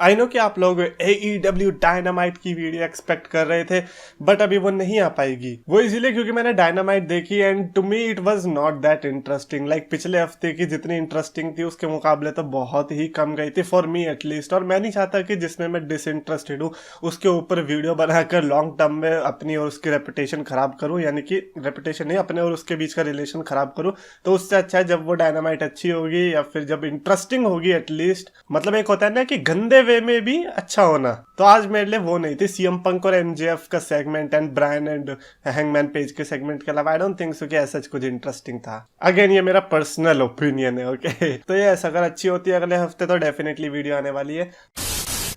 I know कि आप लोग AEW डायनामाइट की वीडियो एक्सपेक्ट कर रहे थे, बट अभी वो नहीं आ पाएगी। वो इसीलिए क्योंकि मैंने डायनामाइट देखी and to me it was not that interesting. Like पिछले हफ्ते की जितनी इंटरेस्टिंग थी उसके मुकाबले तो बहुत ही कम गई थी, फॉर मी एटलीस्ट। और मैं नहीं चाहता कि जिसमें मैं डिसइंटरेस्टेड हूँ उसके ऊपर वीडियो बनाकर लॉन्ग टर्म में अपनी और उसकी रेपुटेशन खराब करूँ, यानी कि रेपुटेशन नहीं, अपने और उसके बीच का रिलेशन खराब करूँ। तो उससे अच्छा है जब वो डायनामाइट अच्छी होगी या फिर जब इंटरेस्टिंग होगी एटलीस्ट। मतलब एक होता है ना कि गंदे वे में भी अच्छा होना, तो आज मेरे लिए वो नहीं थी। सीएम पंक और MJF का segment and Bryan and Hangman Page के सेगमेंट के अलावा आई डोंट थिंक सो कि ऐसा कुछ इंटरेस्टिंग था। अगेन ये मेरा पर्सनल ओपिनियन है, ओके। तो ये ऐसा अगर अच्छी होती है अगले हफ्ते तो डेफिनेटली वीडियो आने वाली है।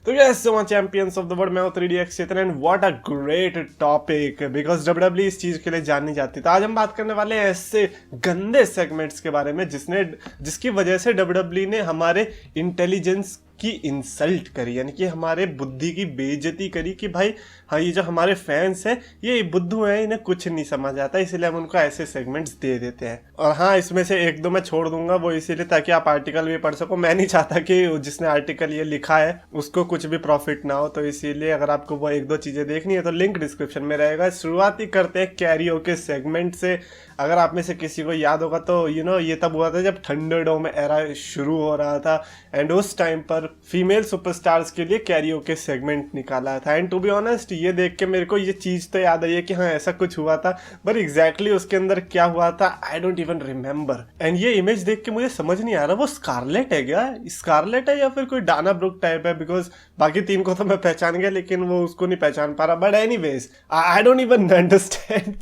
तो yes so much champions of the world, मैं हूं 3DX Chetan and what a great topic, because WWE इस चीज के लिए जानी जाती है। तो आज हम बात करने वाले हैं ऐसे गंदे सेगमेंट्स के बारे में जिसकी वजह से WWE ने हमारे इंटेलिजेंस की इंसल्ट करी, यानी कि हमारे बुद्धि की बेइज्जती करी कि भाई हाँ ये जो हमारे फैंस हैं ये बुद्धू हैं, इन्हें कुछ नहीं समझ आता, इसलिए हम उनको ऐसे सेगमेंट्स दे देते हैं। और हाँ, इसमें से एक दो मैं छोड़ दूंगा, वो इसीलिए ताकि आप आर्टिकल भी पढ़ सको। मैं नहीं चाहता कि जिसने आर्टिकल ये लिखा है उसको कुछ भी प्रॉफिट ना हो, तो इसीलिए अगर आपको वो एक दो चीजें देखनी है तो लिंक डिस्क्रिप्शन में रहेगा। शुरुआत ही करते हैं कैरियोके सेगमेंट से। अगर आप में से किसी को याद होगा तो ये तब हुआ था जब थंडरडोम एरा शुरू हो रहा था एंड उस टाइम पर फीमेल सुपरस्टार्स के लिए कैरियोके सेगमेंट निकाला था। एंड टू बी ऑनेस्ट ये देख के मेरे को ये चीज तो याद आई है कि हाँ ऐसा कुछ हुआ था, बट एग्जैक्टली उसके अंदर क्या हुआ था I don't even remember. And ये इमेज देख के मुझे समझ नहीं आ रहा वो स्कारलेट है क्या, स्कारलेट है या फिर कोई डाना ब्रुक टाइप है, बिकॉज बाकी तीन को तो मैं पहचान गया लेकिन वो उसको नहीं पहचान पा रहा। But anyways I don't even understand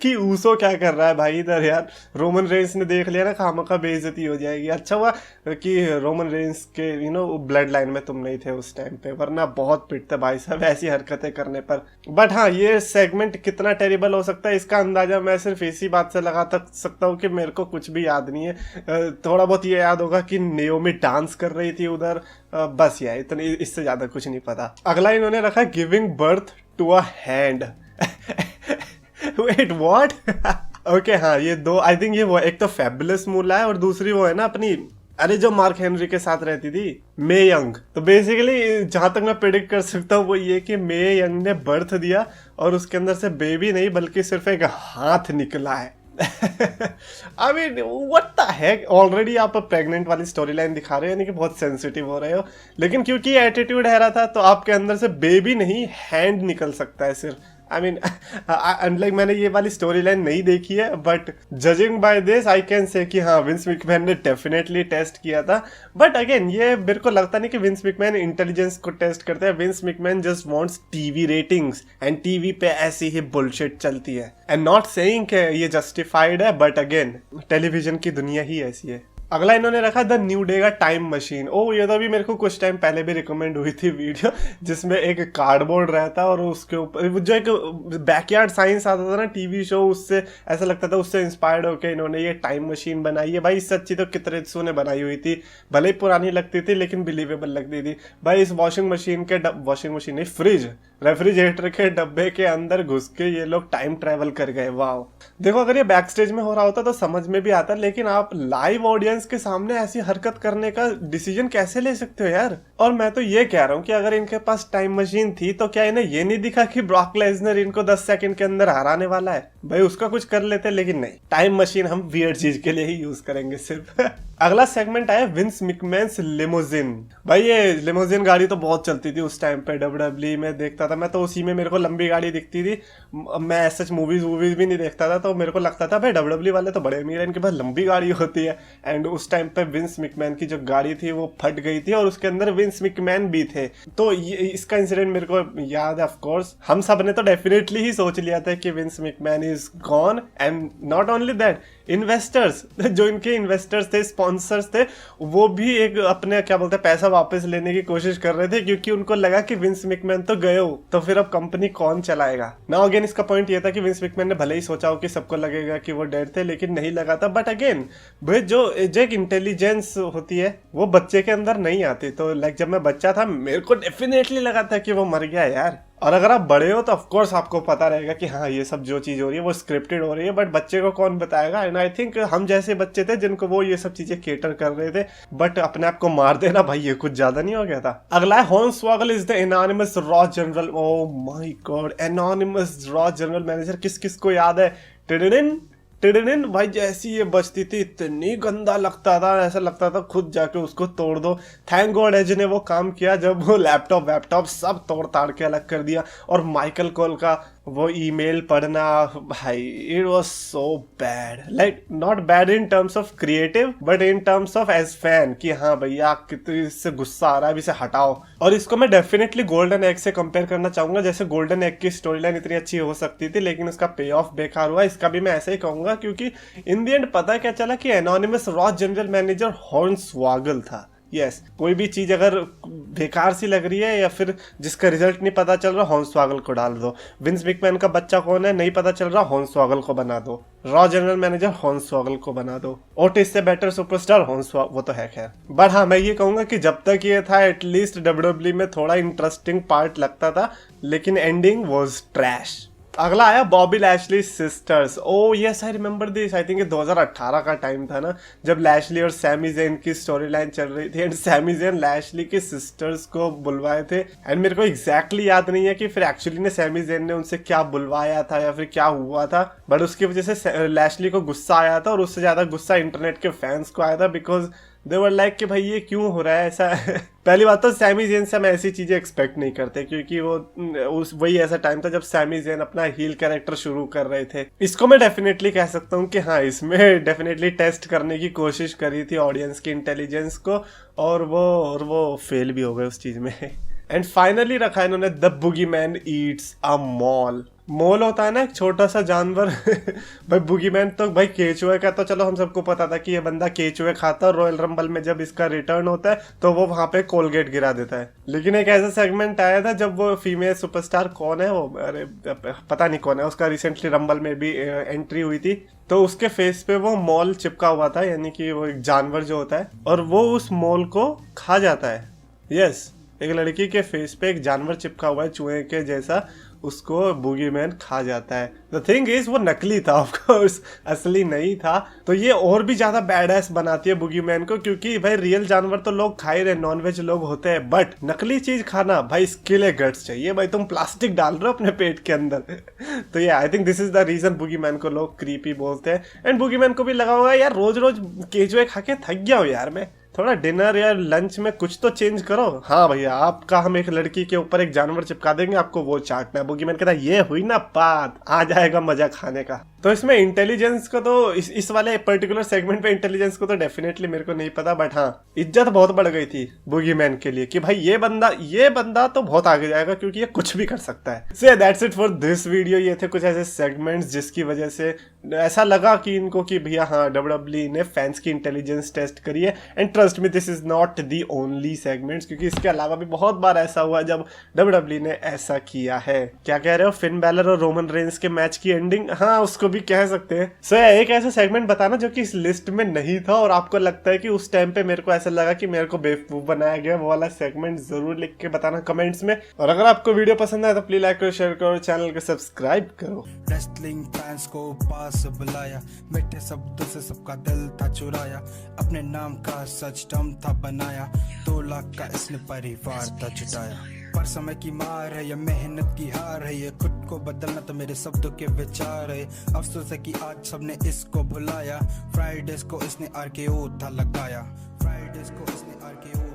कि ऊसो क्या कर रहा है भाई इधर। यार रोमन रेंस ने देख लिया ना, खामखा बेइज्जती हो जाएगी। अच्छा हुआ कि रोमन रेंस के ब्लड लाइन में तुम नहीं थे उस टाइम पे, वरना बहुत पिटते भाई साहब ऐसी हरकतें करने पर। बट हाँ, ये सेगमेंट कितना टेरिबल हो सकता है इसका अंदाजा मैं सिर्फ इसी बात से लगा सकता हूँ कि मेरे को कुछ भी याद नहीं है। थोड़ा बहुत ये याद होगा कि नेओमी डांस कर रही थी उधर, बस यार इतनी, इससे ज्यादा कुछ नहीं पता। अगला इन्होंने रखा giving birth to a hand. Wait what? Okay हाँ, ये दो आई थिंक ये वो, एक तो फैबुलस मूला है और दूसरी वो है ना अपनी, अरे जो मार्क हेनरी के साथ रहती थी, मे यंग। तो बेसिकली जहां तक मैं प्रेडिक्ट कर सकता हूँ वो ये कि मे यंग ने बर्थ दिया और उसके अंदर से बेबी नहीं बल्कि सिर्फ एक हाथ निकला है। I mean what the heck, already आप प्रेग्नेंट वाली स्टोरी लाइन दिखा रहे हो, यानी कि बहुत सेंसिटिव हो रहे हो, लेकिन क्योंकि एटीट्यूड है रहा था तो आपके अंदर से बेबी नहीं हैंड निकल सकता है सिर्फ। आई मीन लाइक मैंने ये वाली स्टोरी लाइन नहीं देखी है, but judging by this I can say कि हाँ विंस मैकमैन ने डेफिनेटली टेस्ट किया था। बट अगेन ये मेरे को लगता नहीं कि विंस मैकमैन इंटेलिजेंस को टेस्ट करते हैं। Vince McMahon just wants TV ratings and TV पे ऐसी ही बुलशिट चलती है। एंड नॉट सेइंग कि ये जस्टिफाइड है, बट अगेन टेलीविजन की दुनिया ही ऐसी है। अगला इन्होंने रखा द न्यू डे का टाइम मशीन। ओ ये तो अभी मेरे को कुछ टाइम पहले भी रिकमेंड हुई थी वीडियो, जिसमें एक कार्डबोर्ड रहता और उसके ऊपर जो एक बैकयार्ड साइंस आता था ना टीवी शो, उससे ऐसा लगता था उससे इंस्पायर्ड होकर इन्होंने ये टाइम मशीन बनाई है। भाई इससे अच्छी तो कितरेत्सु ने बनाई हुई थी, भले ही पुरानी लगती थी लेकिन बिलीवेबल लगती थी। भाई इस वॉशिंग मशीन नहीं, फ्रिज रेफ्रिजरेटर के डब्बे के अंदर घुस के ये लोग टाइम ट्रेवल कर गए। वाह, देखो अगर ये बैक स्टेज में हो रहा होता तो समझ में भी आता, लेकिन आप लाइव ऑडियंस के सामने ऐसी हरकत करने का डिसीजन कैसे ले सकते हो यार। और मैं तो ये कह रहा हूँ कि अगर इनके पास टाइम मशीन थी तो क्या इन्हें ये नहीं दिखा कि ब्रॉक लेसनर इनको 10 सेकंड के अंदर हराने वाला है? भाई उसका कुछ कर लेते, लेकिन नहीं, टाइम मशीन हम वियर्ड चीज के लिए ही यूज करेंगे सिर्फ। अगला सेगमेंट आया विंस मैकमैन्स लिमोजिन। भाई ये लिमोजिन गाड़ी तो बहुत चलती थी उस टाइम पे, WWE में देखता था मैं तो उसी में, मेरे को लंबी गाड़ी दिखती थी। मैं सच मूवीज भी नहीं देखता था तो मेरे को लगता था भाई WWE वाले तो बड़े अमीर हैं, इनके पास लंबी गाड़ी होती है। एंड उस टाइम पे विंस मैकमैन की जो गाड़ी थी वो फट गई थी और उसके अंदर विंस मैकमैन भी थे। तो इसका इंसिडेंट मेरे को याद है। ऑफ कोर्स हम सब ने तो डेफिनेटली ही सोच लिया था कि Vince McMahon is gone. And not only that, investors जो इनके इन्वेस्टर्स थे, स्पॉन्सर्स थे, वो भी एक अपने क्या बोलते हैं पैसा वापस लेने की कोशिश कर रहे थे, क्योंकि उनको लगा कि विंस मैकमैन तो गए हो तो फिर अब कंपनी कौन चलाएगा ना। अगेन इसका पॉइंट ये था कि विंस मैकमैन ने भले ही सोचा हो कि सबको लगेगा कि वो डेड थे, लेकिन नहीं लगा था। बट अगेन भाई जो एक इंटेलिजेंस होती है वो बच्चे के अंदर नहीं आती। तो लाइक जब मैं बच्चा था मेरे को डेफिनेटली लगा था कि वो मर गया यार। और अगर आप बड़े हो तो ऑफ कोर्स आपको पता रहेगा कि हाँ ये सब जो चीज हो रही है वो स्क्रिप्टेड हो रही है, बट बच्चे को कौन बताएगा। एंड आई थिंक हम जैसे बच्चे थे जिनको वो ये सब चीजें केटर कर रहे थे, बट अपने आप को मार देना भाई ये कुछ ज्यादा नहीं हो गया था। अगला है Hornswoggle is the anonymous Raw general. Oh my God, anonymous Raw general manager, किस किस को याद है? टिडिन टिडिन भाई, जैसी ये बचती थी इतनी गंदा लगता था, ऐसा लगता था खुद जाके उसको तोड़ दो। थैंक गॉड एज ने वो काम किया जब वो लैपटॉप सब तोड़ ताड़ के अलग कर दिया। और माइकल कोल का वो ईमेल पढ़ना भाई, it was so bad, like not bad in terms of creative but in terms of as fan कि हाँ भैया कितनी इससे गुस्सा आ रहा है, अभी इसे हटाओ। और इसको मैं डेफिनेटली गोल्डन एग से कंपेयर करना चाहूंगा। जैसे गोल्डन एग की स्टोरी लाइन इतनी अच्छी हो सकती थी लेकिन उसका पे ऑफ बेकार हुआ, इसका भी मैं ऐसे ही कहूंगा, क्योंकि इन दी एंड पता क्या चला कि एनोनिमस रॉ जनरल मैनेजर हॉर्नस्वॉगल था। यस, कोई भी चीज अगर बेकार सी लग रही है या फिर जिसका रिजल्ट नहीं पता चल रहा, हॉर्नस्वॉगल को डाल दो। विंस मैकमैन का बच्चा कौन है नहीं पता चल रहा, हॉर्नस्वॉगल को बना दो। रॉ जनरल मैनेजर हॉर्नस्वॉगल को बना दो। ओटिस से बेटर सुपरस्टार हॉर्नस्वॉगल, वो तो है खैर। बट हाँ, मैं ये कहूंगा कि जब तक ये था एटलीस्ट डब्ल्यूडब्ल्यूई में थोड़ा इंटरेस्टिंग पार्ट लगता था, लेकिन एंडिंग वाज ट्रैश। अगला आया Bobby Lashley sisters. O yes, I remember this. I think ये 2018 का टाइम था ना, जब लैशली और सैमी ज़ेन की स्टोरी लाइन चल रही थी एंड सैमी ज़ेन लैशली की सिस्टर्स को बुलवाए थे। एंड मेरे को एग्जैक्टली याद नहीं है कि फिर एक्चुअली ने सैमी ज़ेन ने उनसे क्या बुलवाया था या फिर क्या हुआ था, बट उसकी वजह से लैशली को गुस्सा आया था और उससे ज्यादा गुस्सा इंटरनेट के फैंस को आया था, बिकॉज दे वर लाइक कि भाई ये क्यों हो रहा है ऐसा। पहली बात तो सैमी ज़ेन से हम ऐसी चीजें एक्सपेक्ट नहीं करते, क्योंकि वो वही ऐसा टाइम था जब सैमी ज़ेन अपना हील कैरेक्टर शुरू कर रहे थे। इसको मैं डेफिनेटली कह सकता हूँ कि हाँ, इसमें डेफिनेटली टेस्ट करने की कोशिश करी थी ऑडियंस की इंटेलिजेंस को, और वो फेल भी हो गए उस चीज में। एंड फाइनली रखा इन्होंने the Boogeyman eats a mall. Mole होता है ना एक छोटा सा जानवर। भाई बुगीमैन तो भाई केचुए का तो चलो हम सबको पता था कि ये बंदा केचुए खाता है, और रॉयल रंबल में जब इसका रिटर्न होता है तो वो वहां पे कोलगेट गिरा देता है। लेकिन एक ऐसा सेगमेंट आया था जब वो फीमेल सुपरस्टार कौन है वो, अरे पता नहीं कौन है, उसका रिसेंटली रंबल में भी एंट्री हुई थी, तो उसके फेस पे वो मॉल चिपका हुआ था, यानी कि वो एक जानवर जो होता है, और वो उस मॉल को खा जाता है। यस, एक लड़की के फेस पे एक जानवर चिपका हुआ है चूहे के जैसा, उसको बूगीमैन खा जाता है। द थिंग इज वो नकली था, ऑफ कोर्स असली नहीं था, तो ये और भी ज्यादा बैडएस बनाती है बूगीमैन को, क्योंकि भाई रियल जानवर तो लोग खा ही रहे, नॉनवेज लोग होते हैं, बट नकली चीज खाना भाई इसके लिए गट्स चाहिए। भाई तुम प्लास्टिक डाल रहे हो अपने पेट के अंदर। तो ये I think this is the reason Boogeyman को लोग क्रीपी बोलते हैं। एंड बूगीमैन को भी लगा होगा यार रोज रोज केचुए खा के थक गया हूँ यार मैं, थोड़ा डिनर या लंच में कुछ तो चेंज करो। हाँ भैया, आपका हम एक लड़की के ऊपर एक जानवर चिपका देंगे, आपको वो चाटना है। बूगीमैन कहता है ये हुई ना बात, आ जाएगा मजा खाने का। तो इसमें इंटेलिजेंस को तो इस वाले पर्टिकुलर सेगमेंट पे इंटेलिजेंस को तो डेफिनेटली मेरे को नहीं पता, बट हाँ इज्जत बहुत बढ़ गई थी बूगीमैन के लिए कि भाई ये बंदा तो बहुत आगे जाएगा क्योंकि ये कुछ भी कर सकता है। So that's it for this video. ये थे कुछ ऐसे सेगमेंट्स जिसकी वजह से ऐसा लगा कि इनको कि भैया हाँ डब्ल्यूडब्ल्यूई ने फैंस की इंटेलिजेंस टेस्ट करी है। And trust me this is not the only segments, क्योंकि इसके अलावा भी बहुत बार ऐसा हुआ जब डब्ल्यूडब्ल्यूई ने ऐसा किया है। क्या कह रहे हो, फिन बैलर और रोमन रेंस के मैच की एंडिंग, हाँ उसको भी कह सकते हैं। सो एक ऐसा सेगमेंट बताना जो कि इस लिस्ट में नहीं था और आपको लगता है कि उस टाइम पे मेरे को ऐसा लगा कि मेरे को बेवकूफ बनाया गया, वो वाला सेगमेंट जरूर लिख के बताना कमेंट्स में। और अगर आपको वीडियो पसंद आए तो प्लीज लाइक करो, शेयर करो, चैनल को सब्सक्राइब करो। रेसलिंग फैंस को पास बुलाया, मीठे शब्दों से सबका दिल था चुराया, अपने नाम का सच दम था बनाया, 2 लाख का इसने परिवार था जुटाया। पर समय की मार है, ये मेहनत की हार है, ये खुद को बदलना तो मेरे शब्दों के विचार है। अफसोस है कि आज सबने इसको भुलाया, फ्राइडेज को इसने RKO था लगाया, फ्राइडेज को इसने RKO